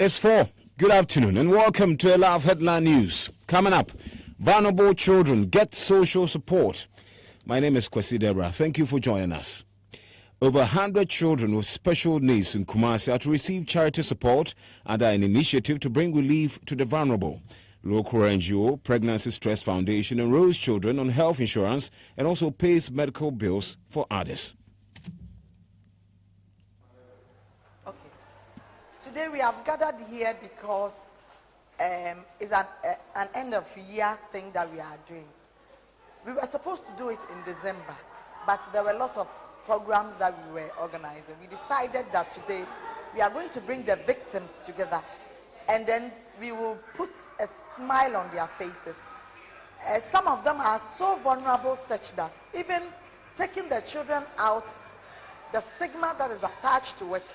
It's 4. Good afternoon and welcome to On Luv Headline News. Coming up, vulnerable children get social support. My name is DEBRAH. Thank you for joining us. Over 100 children with special needs in KWESI are to receive charity support under an initiative to bring relief to the vulnerable. Local NGO, Pregnancy Stress Foundation, enrolls children on health insurance and also pays medical bills for others. Today we have gathered here because it's an end of year thing that we are doing. We were supposed to do it in December, but there were lots of programs that we were organizing. We decided that today we are going to bring the victims together and then we will put a smile on their faces. Some of them are so vulnerable such that even taking the children out, the stigma that is attached to it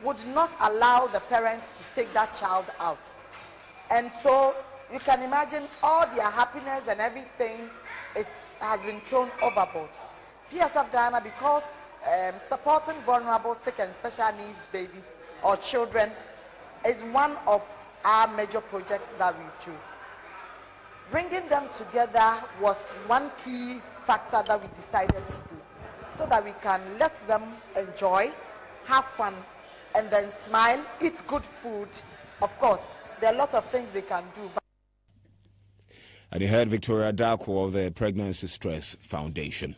would not allow the parents to take that child out. And so you can imagine all their happiness and everything has been thrown overboard. PSF Ghana, because supporting vulnerable, sick and special needs babies or children is one of our major projects that we do. Bringing them together was one key factor that we decided to do so that we can let them enjoy, have fun, and then smile, eat good food. Of course, there are a lot of things they can do. And you heard Victoria Darko of the Pregnancy Stress Foundation.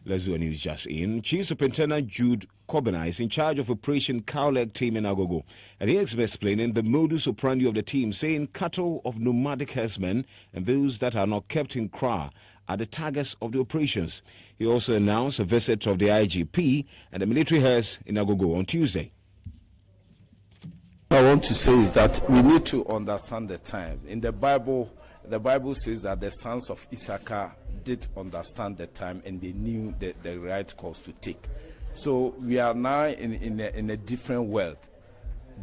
Let's do a news just in. Chief Superintendent Jude Kobina is in charge of Operation Cowleg team in Agogo. And he is explaining the modus operandi of the team, saying cattle of nomadic herdsmen and those that are not kept in kraal are the targets of the operations. He also announced a visit of the IGP and the military herds in Agogo on Tuesday. What I want to say is that we need to understand the time. In the Bible says that the sons of Issachar did understand the time and they knew the right course to take. So we are now in a different world.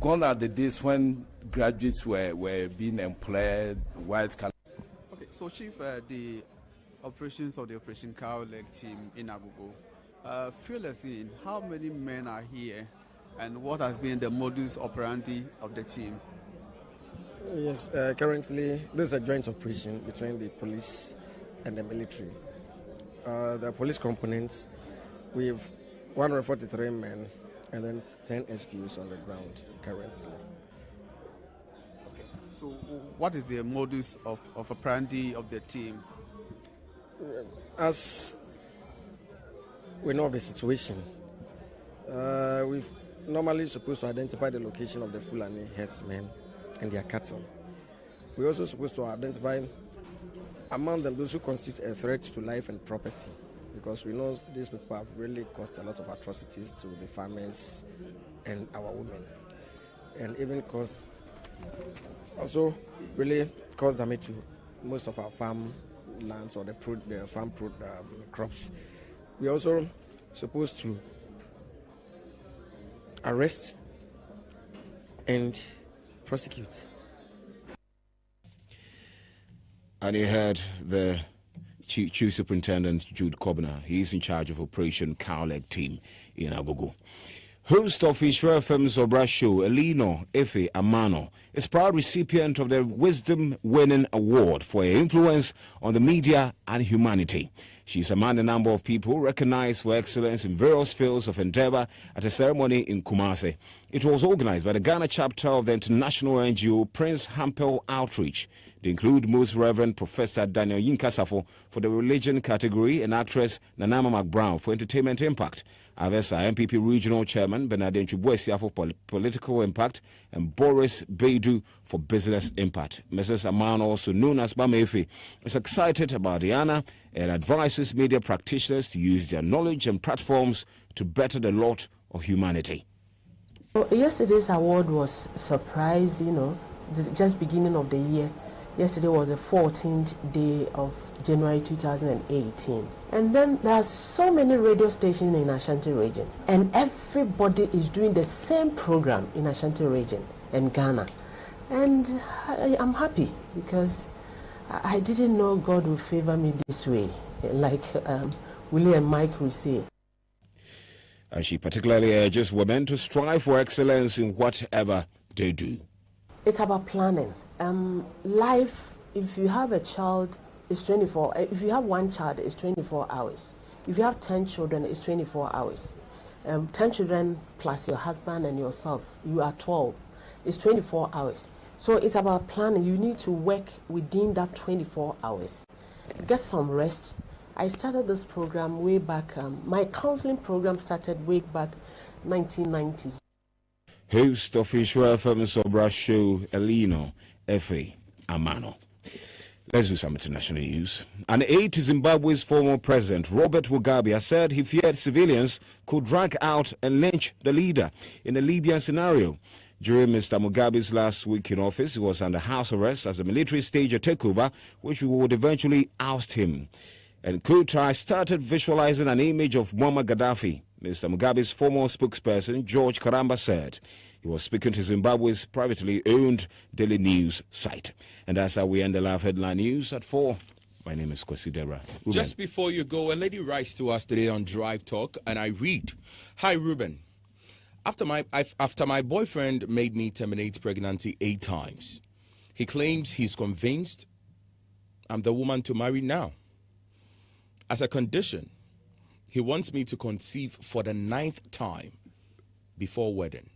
Gone are the days when graduates were being employed, white collar. Okay, so Chief, the operations of the Operation Cowleg team in Agogo, fill us in. How many men are here? And what has been the modus operandi of the team? Yes, currently this is a joint operation between the police and the military. The police components, we have 143 men and then 10 SPUs on the ground currently. Okay. So what is the modus of operandi of the team? As we know of the situation, we've normally supposed to identify the location of the Fulani herdsmen and their cattle. We're also supposed to identify among them those who constitute a threat to life and property, because we know these people have really caused a lot of atrocities to the farmers and our women, and even also really caused damage to most of our farm lands or the farm crops. We're also supposed to arrest and prosecute. And you heard the Chief Superintendent Jude Kobina. He is in charge of Operation Cowleg team in Agogo. Host of Israel FM's DEBRAH show, Elino Efe Amano, is proud recipient of the Wisdom Winning Award for her influence on the media and humanity. She is among a number of people recognized for excellence in various fields of endeavor at a ceremony in Kumasi. It was organized by the Ghana chapter of the international NGO Prince Hampel Outreach. They include Most Reverend Professor Daniel Yinkasafo for the religion category and actress Nanama McBrown for entertainment impact. Avesa MPP Regional Chairman Bernardine Chubuesia for political impact and Boris Beidu for business impact. Mrs. Amano, also known as Bamefi, is excited about the honor and advises media practitioners to use their knowledge and platforms to better the lot of humanity. Well, yesterday's award was a surprise, just beginning of the year. Yesterday was the 14th day of January 2018. And then there are so many radio stations in Ashanti region. And everybody is doing the same program in Ashanti region and Ghana. And I'm happy because I didn't know God would favor me this way, like Willie and Mike will say. She particularly urges women to strive for excellence in whatever they do. It's about planning. Life, if you have a child, is 24. If you have one child, it's 24 hours. If you have 10 children, it's 24 hours. 10 children plus your husband and yourself, you are 12. It's 24 hours. So it's about planning. You need to work within that 24 hours. Get some rest. I started this program way back. My counseling program started way back 1990s. Host of Israel FM's DEBRAH show, Elino Efe Amano. Let's do some international news. An aide to Zimbabwe's former president, Robert Mugabe, has said he feared civilians could drag out and lynch the leader in a Libyan scenario. During Mr. Mugabe's last week in office, he was under house arrest as the military staged a takeover, which would eventually oust him. And Kutai started visualizing an image of Muammar Gaddafi. Mr. Mugabe's former spokesperson, George Karamba, said he was speaking to Zimbabwe's privately owned Daily News site. And that's how we end the live headline news at 4. My name is KWESI DEBRAH. Just before you go, a lady writes to us today on Drive Talk, and I read, "Hi, Ruben. After my boyfriend made me terminate pregnancy 8 times, he claims he's convinced I'm the woman to marry now. As a condition, he wants me to conceive for the 9th time before wedding.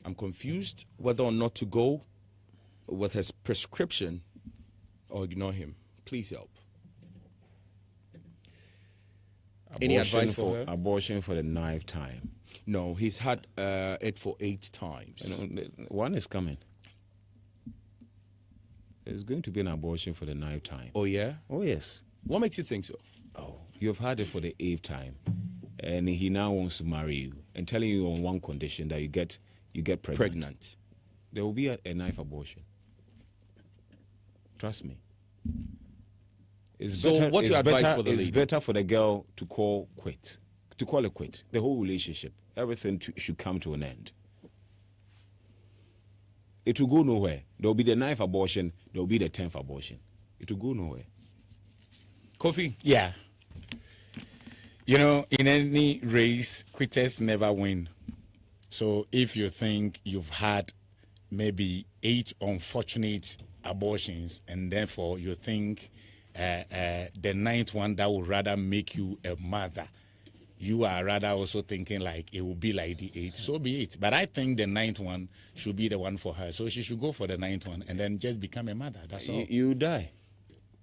I'm confused whether or not to go with his prescription or ignore him. Please help." Any advice for her? Abortion for the 9th time. No, he's had it for 8 times. One is coming. There's going to be an abortion for the 9th time. Oh, yeah? Oh, yes. What makes you think so? Oh, you've had it for the 8th time, and he now wants to marry you and telling you on one condition that you get pregnant. There will be a 9th abortion. Trust me. What's your advice for the lady? It's better for the girl to call it quit. The whole relationship, everything should come to an end. It will go nowhere. There will be the 9th abortion. There will be the 10th abortion. It will go nowhere. Kofi? Yeah. You know, in any race, quitters never win. So if you think you've had maybe 8 unfortunate abortions, and therefore you think the 9th one that would rather make you a mother, you are rather also thinking like it will be like the 8th, so be it. But I think the 9th one should be the one for her. So she should go for the 9th one and then just become a mother. That's all. You die.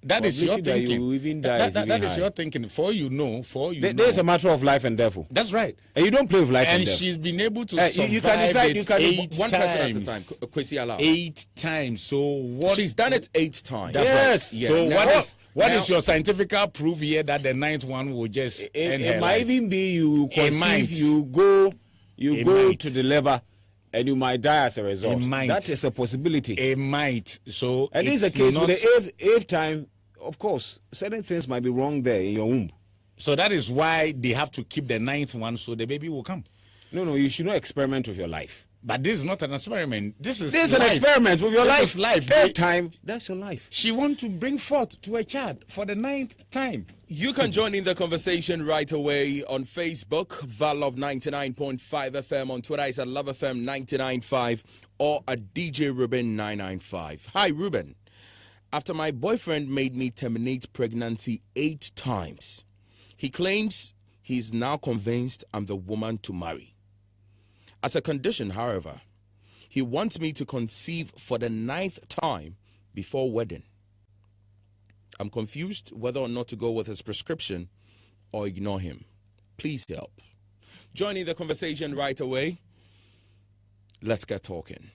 That is your thinking. You even die. That is your thinking. There's a matter of life and death. That's right. And you don't play with life and death. And she's been able to survive you can decide. You can 8 one times. person at a time. KWESI allow. 8 times. So what? She's done it 8 times. That's yes. Right. Yeah. So Now, what is your scientific proof here that the 9th one will just end her it might life? even be you It might. conceive, you go might. to deliver, and you might die as a result. It might. That is a possibility. It might. So And this is the case with the 8th time. Of course, certain things might be wrong there in your womb. So that is why they have to keep the 9th one so the baby will come. No, you should not experiment with your life. But this is not an experiment. This is an life. experiment with your life. This is life. 8th time, that's your life. She wants to bring forth to a child for the 9th time. You can join in the conversation right away on Facebook, Valove 99.5 FM. On Twitter, it's at Love FM 99.5 or at DJ Ruben 995. Hi, Ruben. After my boyfriend made me terminate pregnancy 8 times, he claims he is now convinced I'm the woman to marry. As a condition, however, he wants me to conceive for the 9th time before wedding. I'm confused whether or not to go with his prescription or ignore him. Please help. Joining the conversation right away. Let's get talking.